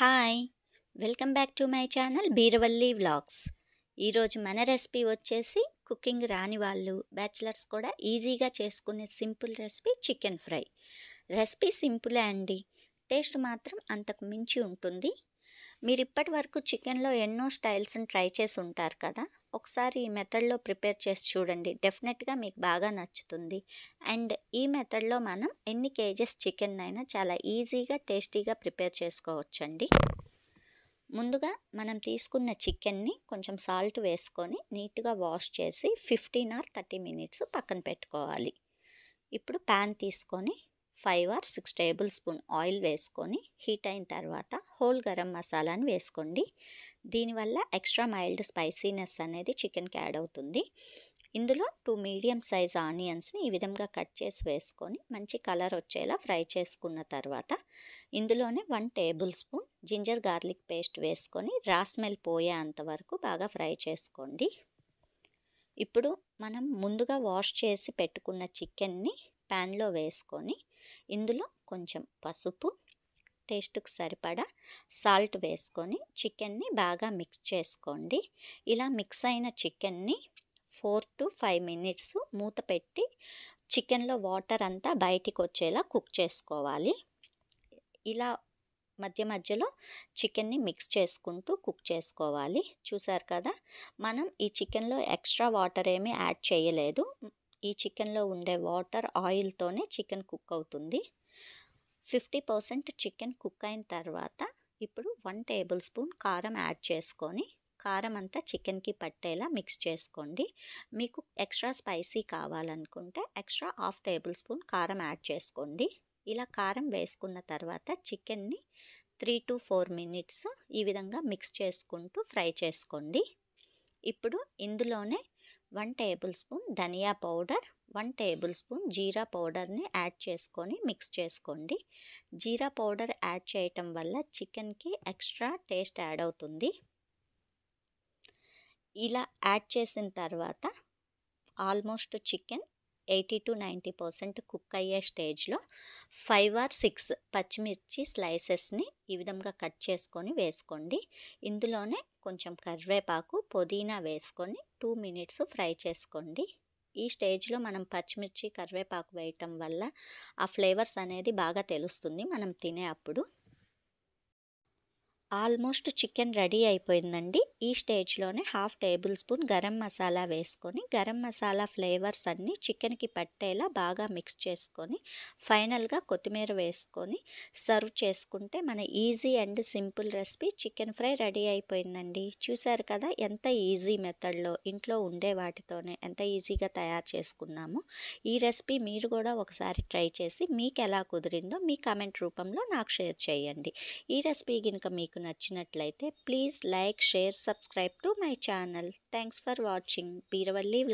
Hi! Welcome back to my channel Beeravalli vlogs. ఈరోజు మన recipe వచ్చేసి కుకింగ్ రాని వాళ్ళు, బ్యాచిలర్స్ కూడా ఈజీగా చేసుకునే simple recipe chicken fry. Recipe సింపులే అండి. టేస్ట్ మాత్రం అంతకు మించి ఉంటుంది. మీరు ఇప్పటి వరకు చికెన్లో ఎన్నో స్టైల్స్ని ట్రై చేసి ఉంటారు కదా. ఒకసారి ఈ మెథడ్లో ప్రిపేర్ చేసి చూడండి. డెఫినెట్గా మీకు బాగా నచ్చుతుంది. అండ్ ఈ మెథడ్లో మనం ఎన్ని కేజెస్ చికెన్ అయినా చాలా ఈజీగా టేస్టీగా ప్రిపేర్ చేసుకోవచ్చండి. ముందుగా మనం తీసుకున్న చికెన్ని కొంచెం సాల్ట్ వేసుకొని నీట్గా వాష్ చేసి 15 or 30 minutes పక్కన పెట్టుకోవాలి. ఇప్పుడు ప్యాన్ తీసుకొని 5 or 6 టేబుల్ స్పూన్ ఆయిల్ వేసుకొని హీట్ అయిన తర్వాత హోల్ గరం మసాలాని వేసుకోండి. దీనివల్ల ఎక్స్ట్రా మైల్డ్ స్పైసీనెస్ అనేది చికెన్కి యాడ్ అవుతుంది. ఇందులో 2 మీడియం సైజ్ ఆనియన్స్ని ఈ విధంగా కట్ చేసి వేసుకొని మంచి కలర్ వచ్చేలా ఫ్రై చేసుకున్న తర్వాత ఇందులోనే 1 tablespoon ginger garlic paste వేసుకొని రా స్మెల్ పోయేంత వరకు బాగా ఫ్రై చేసుకోండి. ఇప్పుడు మనం ముందుగా వాష్ చేసి పెట్టుకున్న చికెన్ని ప్యాన్లో వేసుకొని ఇందులో కొంచెం పసుపు, టేస్ట్కి సరిపడా సాల్ట్ వేసుకొని చికెన్ని బాగా మిక్స్ చేసుకోండి. ఇలా మిక్స్ అయిన చికెన్ని 4 to 5 minutes మూత పెట్టి చికెన్లో వాటర్ అంతా బయటికి వచ్చేలా కుక్ చేసుకోవాలి. ఇలా మధ్య మధ్యలో చికెన్ని మిక్స్ చేసుకుంటూ కుక్ చేసుకోవాలి. చూసారు కదా, మనం ఈ చికెన్లో ఎక్స్ట్రా వాటర్ ఏమీ యాడ్ చేయలేదు. ఈ చికెన్లో ఉండే వాటర్ ఆయిల్తోనే చికెన్ కుక్ అవుతుంది. 50% చికెన్ కుక్ అయిన తర్వాత ఇప్పుడు 1 టేబుల్ స్పూన్ కారం యాడ్ చేసుకొని కారం అంతా చికెన్కి పట్టేలా మిక్స్ చేసుకోండి. మీకు ఎక్స్ట్రా స్పైసీ కావాలనుకుంటే ఎక్స్ట్రా 1/2 టేబుల్ స్పూన్ కారం యాడ్ చేసుకోండి. ఇలా కారం వేసుకున్న తర్వాత చికెన్ని 3 to 4 minutes ఈ విధంగా మిక్స్ చేసుకుంటూ ఫ్రై చేసుకోండి. ఇప్పుడు ఇందులోనే 1 టేబుల్ స్పూన్ ధనియా పౌడర్, 1 టేబుల్ స్పూన్ జీరా పౌడర్ని యాడ్ చేసుకొని మిక్స్ చేసుకోండి. జీరా పౌడర్ యాడ్ చేయటం వల్ల చికెన్కి ఎక్స్ట్రా టేస్ట్ యాడ్ అవుతుంది. ఇలా యాడ్ చేసిన తర్వాత ఆల్మోస్ట్ చికెన్ 80 to 90% కుక్ అయ్యే స్టేజ్లో 5 or 6 పచ్చిమిర్చి స్లైసెస్ని ఈ విధంగా కట్ చేసుకొని వేసుకోండి. ఇందులోనే కొంచెం కరివేపాకు, పుదీనా వేసుకొని 2 minutes ఫ్రై చేసుకోండి. ఈ స్టేజ్లో మనం పచ్చిమిర్చి, కరివేపాకు వేయటం వల్ల ఆ ఫ్లేవర్స్ అనేది బాగా తెలుస్తుంది మనం తినే అప్పుడు. ఆల్మోస్ట్ చికెన్ రెడీ అయిపోయిందండి. ఈ స్టేజ్లోనే 1/2 టేబుల్ స్పూన్ గరం మసాలా వేసుకొని గరం మసాలా ఫ్లేవర్స్ అన్నీ చికెన్కి పట్టేలా బాగా మిక్స్ చేసుకొని ఫైనల్గా కొత్తిమీర వేసుకొని సర్వ్ చేసుకుంటే మన easy and simple recipe chicken fry ready అయిపోయిందండి. చూసారు కదా, ఎంత ఈజీ మెథడ్లో ఇంట్లో ఉండే వాటితోనే ఎంత ఈజీగా తయారు చేసుకున్నాము. ఈ రెసిపీ మీరు కూడా ఒకసారి ట్రై చేసి మీకు ఎలా కుదిరిందో మీ కామెంట్ రూపంలో నాకు షేర్ చేయండి. ఈ రెసిపీ కనుక మీకు నచ్చినట్లయితే please like, share, subscribe to my channel. Thanks for watching Beeravalli vlogs.